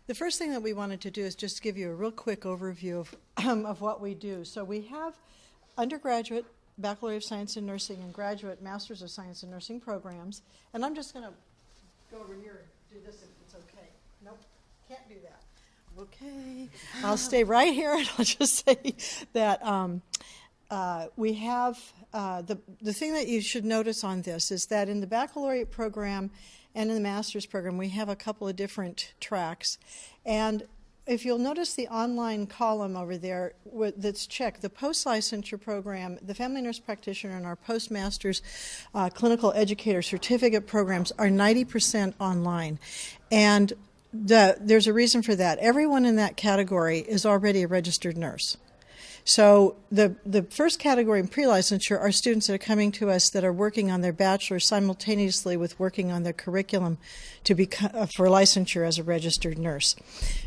The first thing that we wanted to do is just give you a real quick overview of what we do. So we have undergraduate, Baccalaureate of Science in Nursing, and graduate Masters of Science in Nursing programs. And I'm just going to go over here and do this if it's okay. Nope, can't do that. Okay, I'll stay right here and I'll just say that we have, the thing that you should notice on this is that in the baccalaureate program and in the master's program, we have a couple of different tracks. And if you'll notice the online column over there that's checked, the post-licensure program, the family nurse practitioner, and our postmaster's clinical educator certificate programs are 90% online. And there's a reason for that. Everyone in that category is already a registered nurse. So the first category in pre-licensure are students that are coming to us that are working on their bachelor simultaneously with working on their curriculum to for licensure as a registered nurse.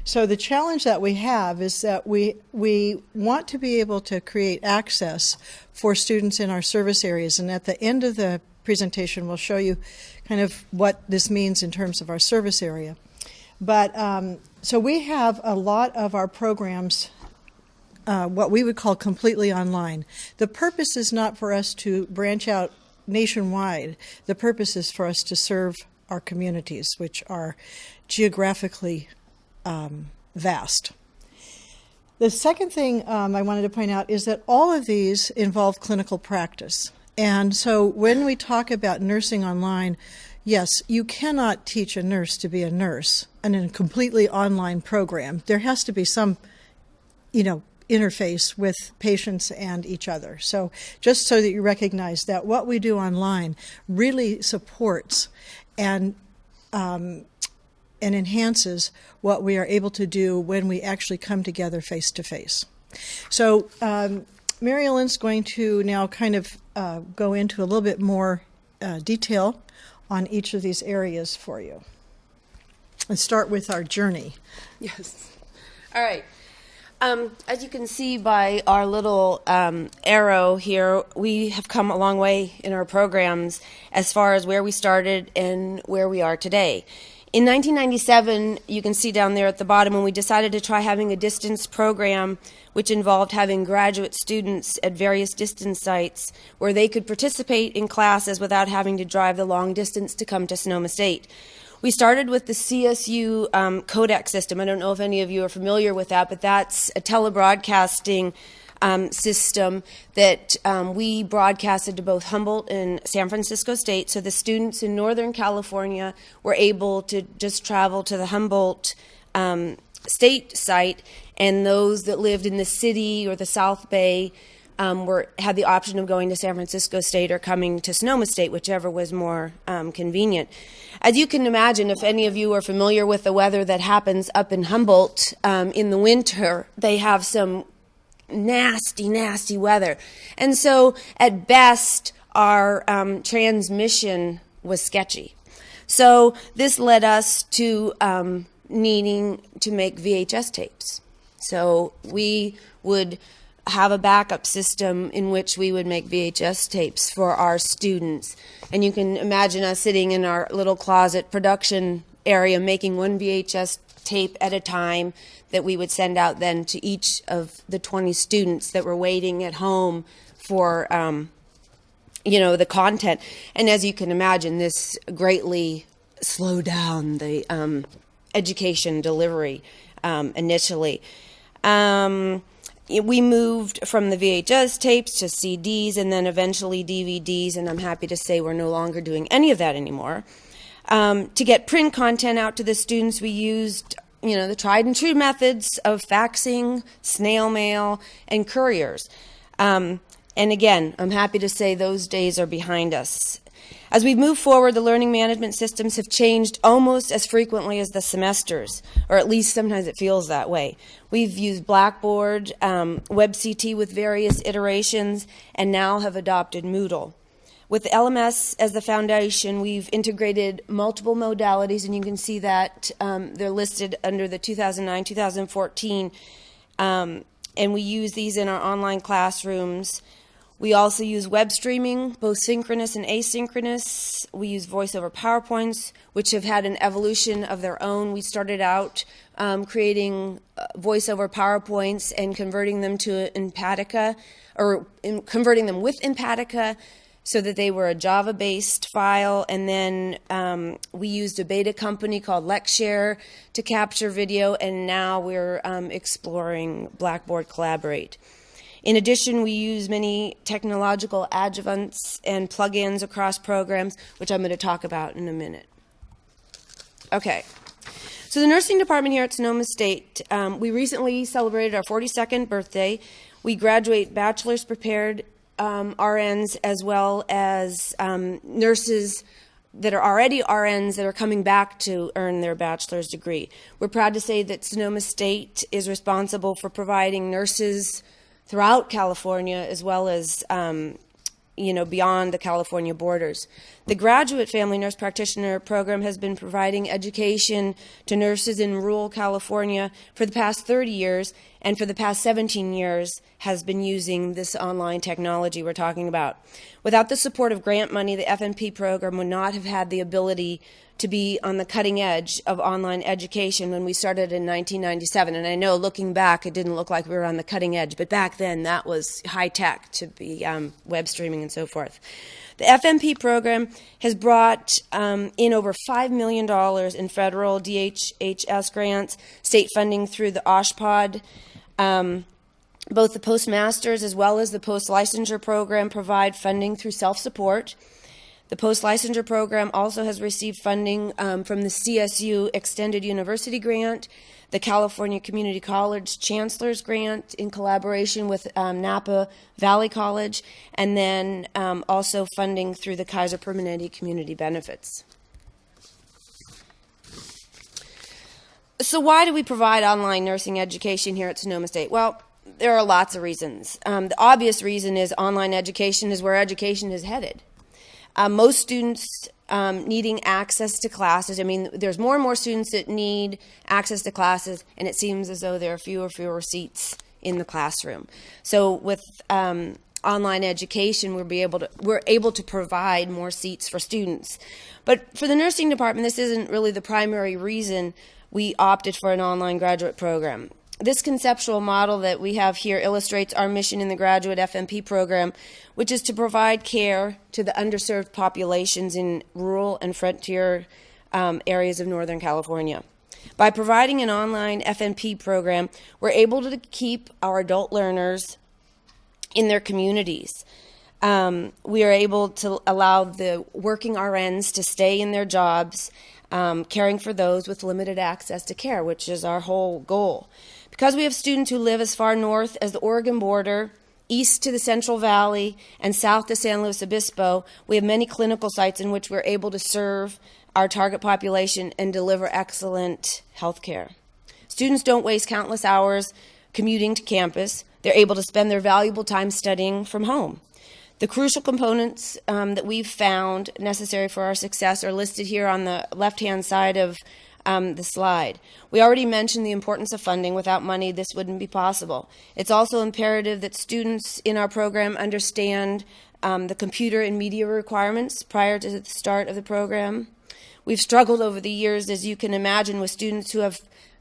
So the challenge that we have is that we want to be able to create access for students in our service areas, and at the end of the presentation we'll show you kind of what this means in terms of our service area. But so we have a lot of our programs what we would call completely online. The purpose is not for us to branch out nationwide. The purpose is for us to serve our communities, which are geographically vast. The second thing I wanted to point out is that all of these involve clinical practice. And so when we talk about nursing online, yes, you cannot teach a nurse to be a nurse in a completely online program. There has to be some, interface with patients and each other. So just so that you recognize that what we do online really supports and enhances what we are able to do when we actually come together face to face. So Mary Ellen's going to now kind of go into a little bit more detail on each of these areas for you. Let's start with our journey. Yes. All right. As you can see by our little arrow here, we have come a long way in our programs as far as where we started and where we are today. In 1997, you can see down there at the bottom, when we decided to try having a distance program, which involved having graduate students at various distance sites where they could participate in classes without having to drive the long distance to come to Sonoma State. We started with the CSU codec system. I don't know if any of you are familiar with that, but that's a telebroadcasting system that we broadcasted to both Humboldt and San Francisco State. So the students in Northern California were able to just travel to the Humboldt State site, and those that lived in the city or the South Bay had the option of going to San Francisco State or coming to Sonoma State, whichever was more convenient. As you can imagine, if any of you are familiar with the weather that happens up in Humboldt in the winter, they have some nasty, nasty weather. And so at best, our transmission was sketchy. So this led us to needing to make VHS tapes. So we would have a backup system in which we would make VHS tapes for our students. And you can imagine us sitting in our little closet production area making one VHS tape at a time that we would send out then to each of the 20 students that were waiting at home for the content. And as you can imagine, this greatly slowed down the education delivery initially. We moved from the VHS tapes to CDs and then eventually DVDs, and I'm happy to say we're no longer doing any of that anymore. To get print content out to the students, we used, the tried and true methods of faxing, snail mail, and couriers. And again, I'm happy to say those days are behind us. As we move forward, the learning management systems have changed almost as frequently as the semesters, or at least sometimes it feels that way. We've used Blackboard, WebCT with various iterations, and now have adopted Moodle. With LMS as the foundation, we've integrated multiple modalities, and you can see that they're listed under the 2009-2014, and we use these in our online classrooms. We also use web streaming, both synchronous and asynchronous. We use voice-over PowerPoints, which have had an evolution of their own. We started out creating voice-over PowerPoints and converting them to Empatica, converting them with Empatica so that they were a Java-based file. And then we used a beta company called licensure to capture video, and now we're exploring Blackboard Collaborate. In addition, we use many technological adjuvants and plugins across programs, which I'm going to talk about in a minute. Okay. So the nursing department here at Sonoma State, we recently celebrated our 42nd birthday. We graduate bachelor's prepared RNs as well as nurses that are already RNs that are coming back to earn their bachelor's degree. We're proud to say that Sonoma State is responsible for providing nurses throughout California, as well as beyond the California borders. The Graduate Family Nurse Practitioner program has been providing education to nurses in rural California for the past 30 years, and for the past 17 years has been using this online technology we're talking about. Without the support of grant money, the FNP program would not have had the ability to be on the cutting edge of online education when we started in 1997. And I know looking back, it didn't look like we were on the cutting edge, but back then that was high tech to be web streaming and so forth. The FNP program has brought in over $5 million in federal DHHS grants, state funding through the OSHPOD. Both the postmasters as well as the post-licensure program provide funding through self-support. The post-licensure program also has received funding from the CSU Extended University Grant, the California Community College Chancellor's Grant in collaboration with Napa Valley College, and then also funding through the Kaiser Permanente Community Benefits. So why do we provide online nursing education here at Sonoma State? Well, there are lots of reasons. The obvious reason is online education is where education is headed. Most students needing access to classes. I mean, there's more and more students that need access to classes, and it seems as though there are fewer seats in the classroom. So with online education, we're able to provide more seats for students. But for the nursing department, this isn't really the primary reason we opted for an online graduate program. This conceptual model that we have here illustrates our mission in the graduate FNP program, which is to provide care to the underserved populations in rural and frontier areas of Northern California. By providing an online FNP program, we're able to keep our adult learners in their communities. We are able to allow the working RNs to stay in their jobs, caring for those with limited access to care, which is our whole goal. Because we have students who live as far north as the Oregon border, east to the Central Valley, and south to San Luis Obispo, we have many clinical sites in which we're able to serve our target population and deliver excellent health care. Students don't waste countless hours commuting to campus. They're able to spend their valuable time studying from home. The crucial components that we've found necessary for our success are listed here on the left-hand side of the slide. We already mentioned the importance of funding. Without money, this wouldn't be possible. It's also imperative that students in our program understand the computer and media requirements prior to the start of the program. We've struggled over the years, as you can imagine, with students who have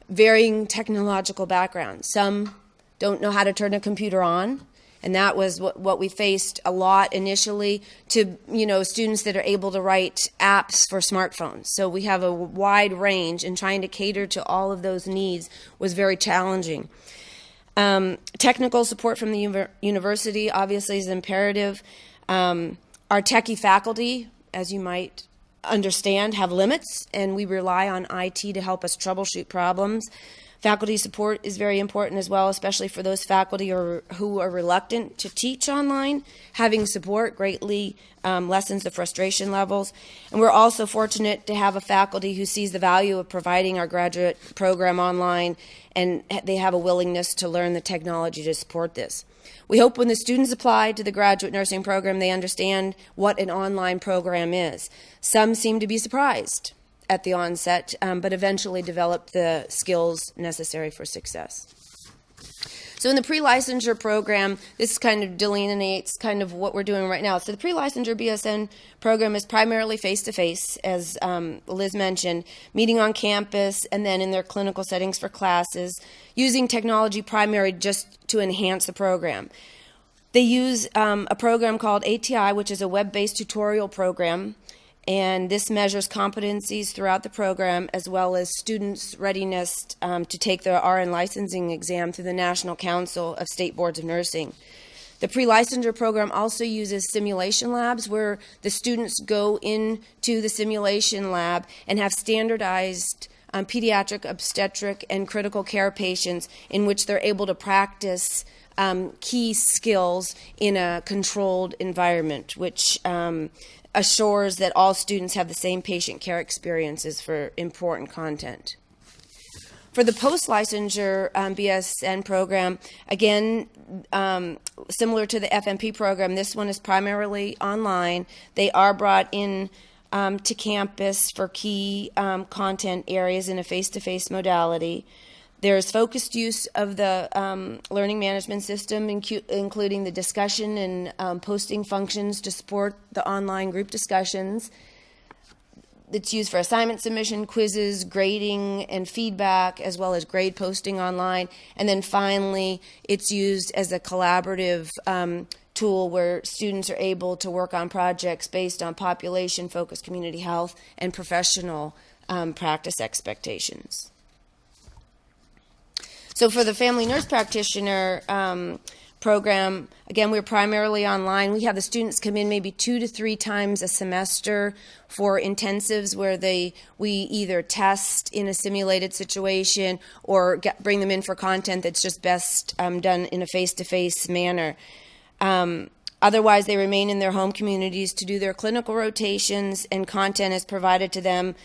varying technological backgrounds. Some don't know how to turn a computer on, and that was what we faced a lot initially, to students that are able to write apps for smartphones. So we have a wide range, and trying to cater to all of those needs was very challenging. Technical support from the university obviously is imperative. Our techie faculty, as you might understand, have limits, and we rely on IT to help us troubleshoot problems. Faculty support is very important as well, especially for those faculty who are reluctant to teach online. Having support greatly lessens the frustration levels. And we're also fortunate to have a faculty who sees the value of providing our graduate program online, and they have a willingness to learn the technology to support this. We hope when the students apply to the graduate nursing program, they understand what an online program is. Some seem to be surprised at the onset, but eventually develop the skills necessary for success. So in the pre-licensure program, this kind of delineates kind of what we're doing right now. So the pre-licensure BSN program is primarily face-to-face, as Liz mentioned, meeting on campus and then in their clinical settings for classes, using technology primary just to enhance the program. They use a program called ATI, which is a web-based tutorial program, and this measures competencies throughout the program as well as students' readiness to take their RN licensing exam through the National Council of State Boards of Nursing. The pre-licensure program also uses simulation labs where the students go into the simulation lab and have standardized pediatric, obstetric, and critical care patients in which they're able to practice key skills in a controlled environment, which assures that all students have the same patient care experiences for important content. For the post-licensure BSN program, again, similar to the FNP program, this one is primarily online. They are brought in to campus for key content areas in a face-to-face modality. There's focused use of the learning management system, including the discussion and posting functions to support the online group discussions. It's used for assignment submission, quizzes, grading, and feedback, as well as grade posting online. And then finally, it's used as a collaborative tool where students are able to work on projects based on population-focused community health and professional practice expectations. So for the family nurse practitioner program, again, we're primarily online. We have the students come in maybe 2 to 3 times a semester for intensives where we either test in a simulated situation or bring them in for content that's just best done in a face-to-face manner. Otherwise, they remain in their home communities to do their clinical rotations, and content is provided to them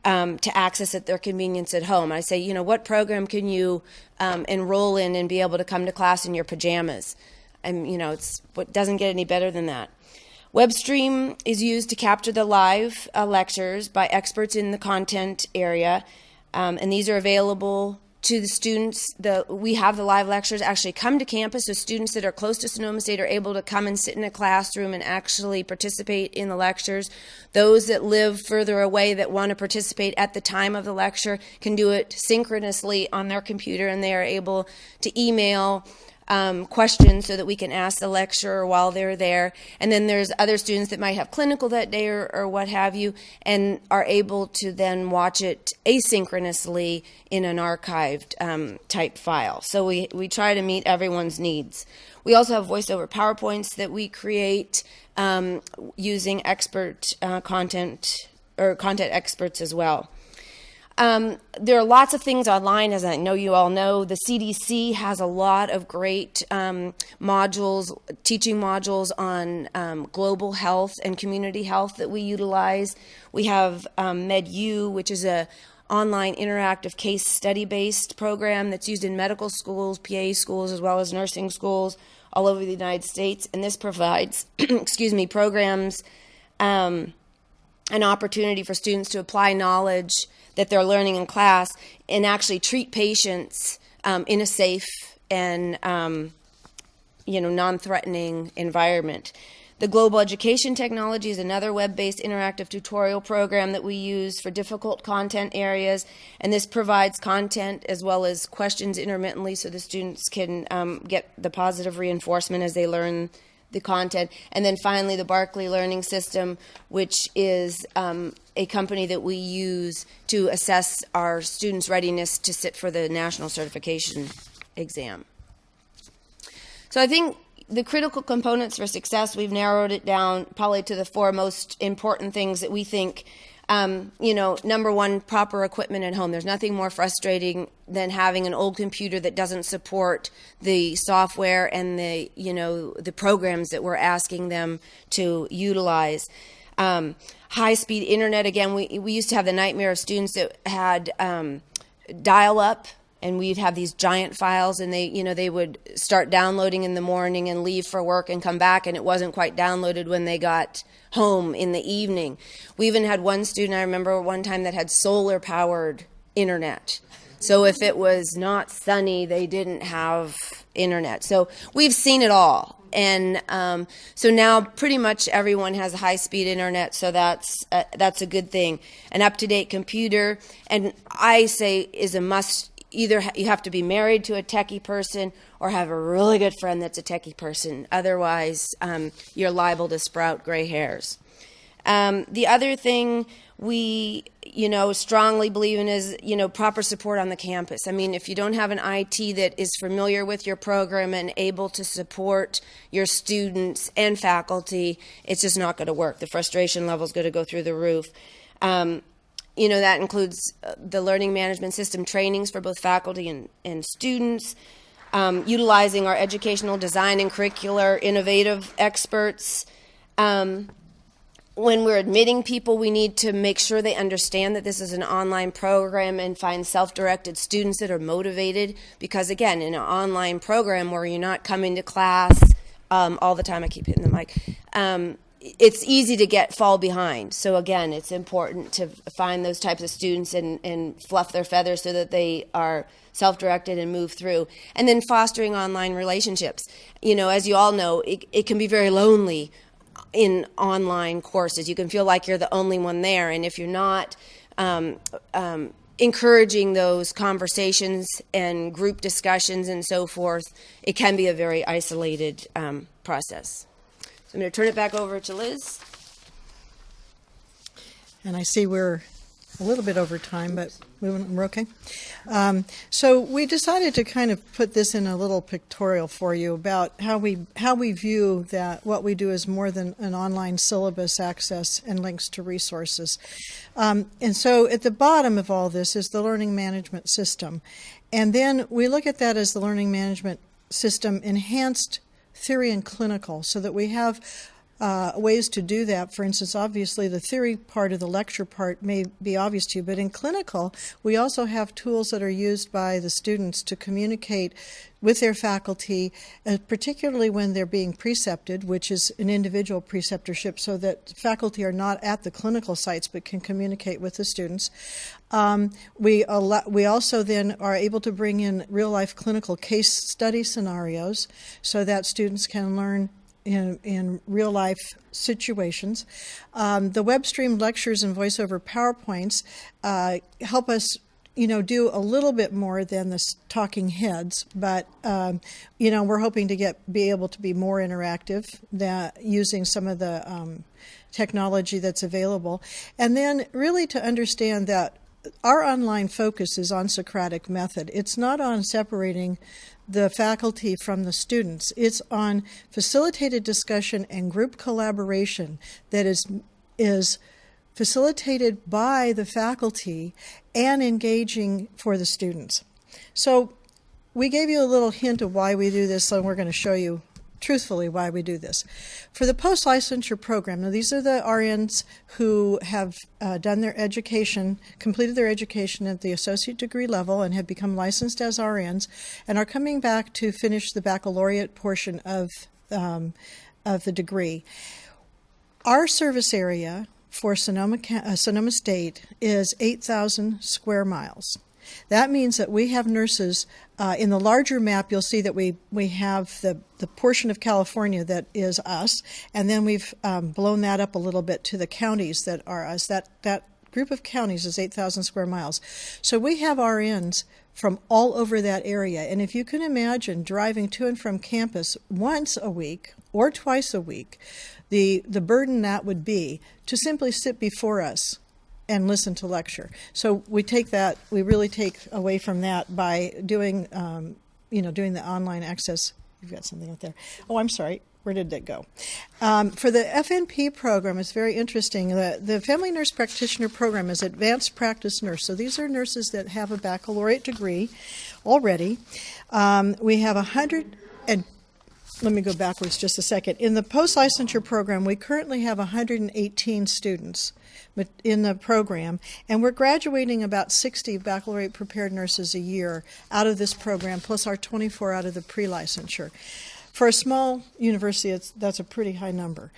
to access at their convenience at home. I say, what program can you enroll in and be able to come to class in your pajamas? And, it doesn't get any better than that. WebStream is used to capture the live lectures by experts in the content area, and these are available to the students. We have the live lectures actually come to campus, so students that are close to Sonoma State are able to come and sit in a classroom and actually participate in the lectures. Those that live further away that want to participate at the time of the lecture can do it synchronously on their computer, and they are able to email questions so that we can ask the lecturer while they're there. And then there's other students that might have clinical that day or what have you, and are able to then watch it asynchronously in an archived type file. So we try to meet everyone's needs. We also have voiceover PowerPoints that we create using expert content experts as well. There are lots of things online, as I know you all know. The CDC has a lot of great modules, teaching modules on global health and community health that we utilize. We have MedU, which is a online interactive case study-based program that's used in medical schools, PA schools, as well as nursing schools all over the United States. And this provides, programs, an opportunity for students to apply knowledge that they're learning in class and actually treat patients in a safe and non-threatening environment. The Global Education Technology is another web-based interactive tutorial program that we use for difficult content areas, and this provides content as well as questions intermittently so the students can get the positive reinforcement as they learn the content. And then finally, the Barkley Learning System, which is a company that we use to assess our students' readiness to sit for the national certification exam. So I think the critical components for success, we've narrowed it down probably to the 4 most important things that we think. Number 1, proper equipment at home. There's nothing more frustrating than having an old computer that doesn't support the software and the programs that we're asking them to utilize. High-speed internet. Again, we used to have the nightmare of students that had dial-up, and we'd have these giant files, and they would start downloading in the morning and leave for work and come back, and it wasn't quite downloaded when they got home in the evening. We even had one student, I remember one time, that had solar-powered internet. So if it was not sunny, they didn't have internet. So we've seen it all. And so now pretty much everyone has a high-speed internet, so that's a good thing. An up-to-date computer, and I say is a must. Either you have to be married to a techie person or have a really good friend that's a techie person. Otherwise, you're liable to sprout gray hairs. The other thing we, strongly believe in is, proper support on the campus. I mean, if you don't have an IT that is familiar with your program and able to support your students and faculty, it's just not going to work. The frustration level is going to go through the roof. That includes the learning management system trainings for both faculty and students, utilizing our educational design and curricular innovative experts. When we're admitting people, we need to make sure they understand that this is an online program and find self-directed students that are motivated. Because again, in an online program where you're not coming to class all the time, I keep hitting the mic, it's easy to fall behind. So again, it's important to find those types of students and fluff their feathers so that they are self-directed and move through. And then fostering online relationships. As you all know, it can be very lonely in online courses. You can feel like you're the only one there, and if you're not encouraging those conversations and group discussions and so forth, it can be a very isolated process. So I'm going to turn it back over to Liz. And I see we're a little bit over time, but we're okay. So we decided to kind of put this in a little pictorial for you about how we view that what we do is more than an online syllabus access and links to resources. And so at the bottom of all this is the learning management system. And then we look at that as the learning management system enhanced theory and clinical, so that we have ways to do that. For instance, obviously the theory part of the lecture part may be obvious to you, but in clinical, we also have tools that are used by the students to communicate with their faculty, particularly when they're being precepted, which is an individual preceptorship, so that faculty are not at the clinical sites but can communicate with the students. We also then are able to bring in real-life clinical case study scenarios so that students can learn in real-life situations. The web-streamed lectures and voiceover PowerPoints help us, do a little bit more than the talking heads, but, we're hoping to be able to be more interactive using some of the technology that's available. And then really to understand that our online focus is on Socratic method. It's not on separating the faculty from the students. It's on facilitated discussion and group collaboration that is facilitated by the faculty and engaging for the students. So we gave you a little hint of why we do this, and we're going to show you truthfully why we do this. For the post-licensure program, now these are the RNs who have done their education, completed their education at the associate degree level and have become licensed as RNs and are coming back to finish the baccalaureate portion of the degree. Our service area for Sonoma State is 8,000 square miles. That means that we have nurses. In the larger map, you'll see that we have the portion of California that is us, and then we've blown that up a little bit to the counties that are us. That group of counties is 8,000 square miles. So we have RNs from all over that area. And if you can imagine driving to and from campus once a week or twice a week, the burden that would be to simply sit before us and listen to lecture. So we really take away from that by doing the online access. You've got something up there. Oh, I'm sorry. Where did that go? For the FNP program, it's very interesting. The Family Nurse Practitioner program is Advanced Practice Nurse. So these are nurses that have a baccalaureate degree already. We have 100, and let me go backwards just a second. In the post-licensure program, we currently have 118 students in the program, and we're graduating about 60 baccalaureate prepared nurses a year out of this program, plus our 24 out of the pre-licensure. For a small university, that's a pretty high number.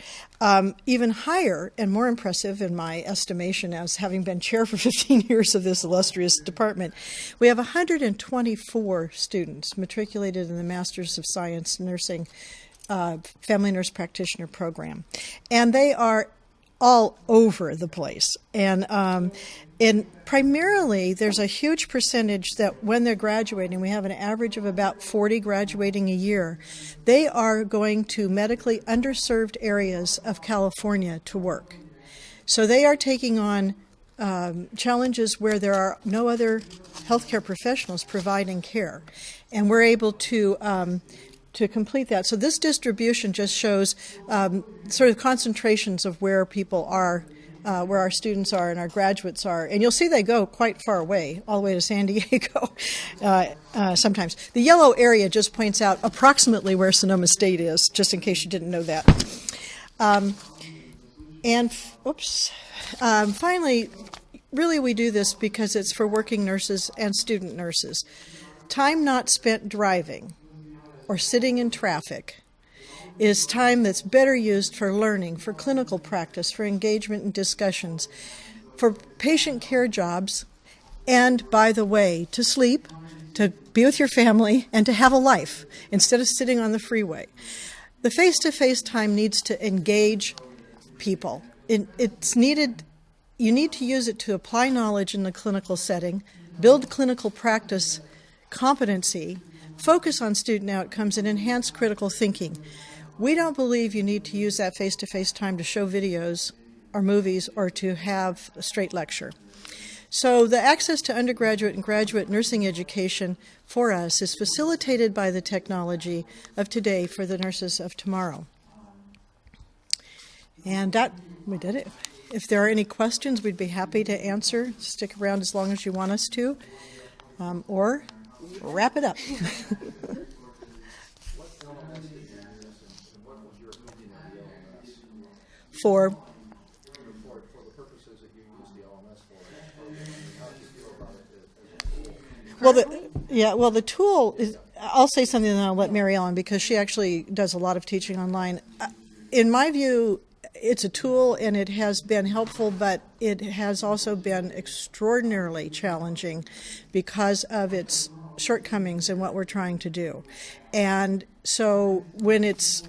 Even higher and more impressive in my estimation, as having been chair for 15 years of this illustrious department, we have 124 students matriculated in the Master's of Science Nursing Family Nurse Practitioner program. And they are all over the place. And primarily, there's a huge percentage that when they're graduating, we have an average of about 40 graduating a year, they are going to medically underserved areas of California to work. So they are taking on challenges where there are no other healthcare professionals providing care. And we're able to complete that. So this distribution just shows sort of concentrations of where people are, where our students are and our graduates are. And you'll see they go quite far away, all the way to San Diego sometimes. The yellow area just points out approximately where Sonoma State is, just in case you didn't know that. Finally, really we do this because it's for working nurses and student nurses. Time not spent driving or sitting in traffic is time that's better used for learning, for clinical practice, for engagement and discussions, for patient care jobs, and, by the way, to sleep, to be with your family, and to have a life instead of sitting on the freeway. The face-to-face time needs to engage people. It's needed. You need to use it to apply knowledge in the clinical setting, build clinical practice competency, focus on student outcomes, and enhance critical thinking. We don't believe you need to use that face-to-face time to show videos or movies or to have a straight lecture. So the access to undergraduate and graduate nursing education for us is facilitated by the technology of today for the nurses of tomorrow. And we did it. If there are any questions, we'd be happy to answer. Stick around as long as you want us to, or wrap it up. For the purposes that you use the LMS for, how do you feel about it as a tool? The tool is, I'll say something and then I'll let Mary Ellen, because she actually does a lot of teaching online. In my view, it's a tool and it has been helpful, but it has also been extraordinarily challenging because of its shortcomings in what we're trying to do. And so when it's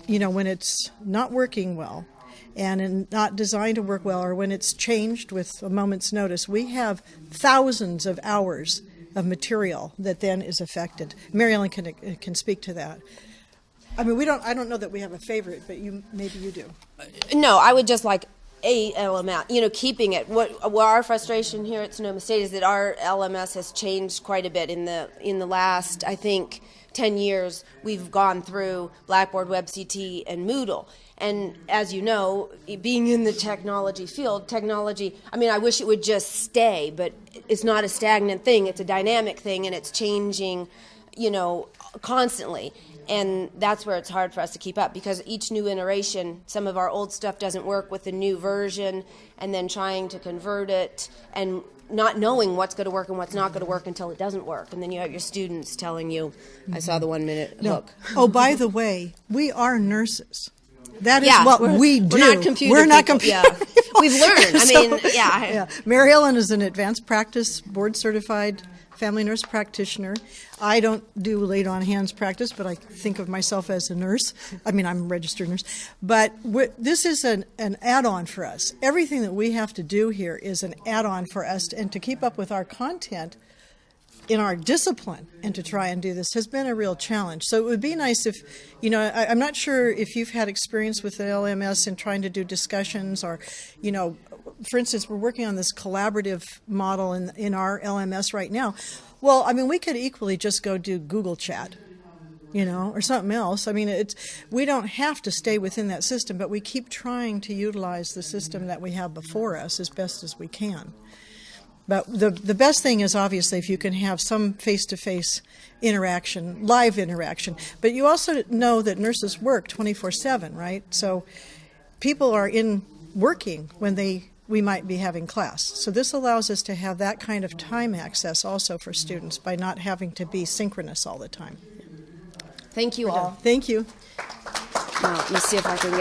not working well, and not designed to work well, or when it's changed with a moment's notice, we have thousands of hours of material that then is affected. Mary Ellen can speak to that. I mean, I don't know that we have a favorite, but maybe you do. No, I would just like a LMS, keeping it. What our frustration here at Sonoma State is that our LMS has changed quite a bit in the last, I think, 10 years. We've gone through Blackboard, WebCT, and Moodle. And as you know, being in the technology field, I wish it would just stay, but it's not a stagnant thing. It's a dynamic thing, and it's changing, constantly. And that's where it's hard for us to keep up, because each new iteration, some of our old stuff doesn't work with the new version, and then trying to convert it and not knowing what's going to work and what's not going to work until it doesn't work. And then you have your students telling you, I saw the 1 minute hook. Oh, by the way, we are nurses. That is what we do. We're not computer We're not people. computer people. We've learned. Mary Ellen is an advanced practice, board-certified family nurse practitioner. I don't do laid-on-hands practice, but I think of myself as a nurse. I'm a registered nurse. But this is an add-on for us. Everything that we have to do here is an add-on for us, and to keep up with our content in our discipline and to try and do this has been a real challenge. So it would be nice if, I'm not sure if you've had experience with the LMS in trying to do discussions or, for instance, we're working on this collaborative model in our LMS right now. Well, we could equally just go do Google Chat, or something else. We don't have to stay within that system, but we keep trying to utilize the system that we have before us as best as we can. But the best thing is obviously if you can have some face-to-face interaction, live interaction. But you also know that nurses work 24/7, right? So people are working when we might be having class. So this allows us to have that kind of time access also for students by not having to be synchronous all the time. Thank you all. Thank you. Now, let me see if I can get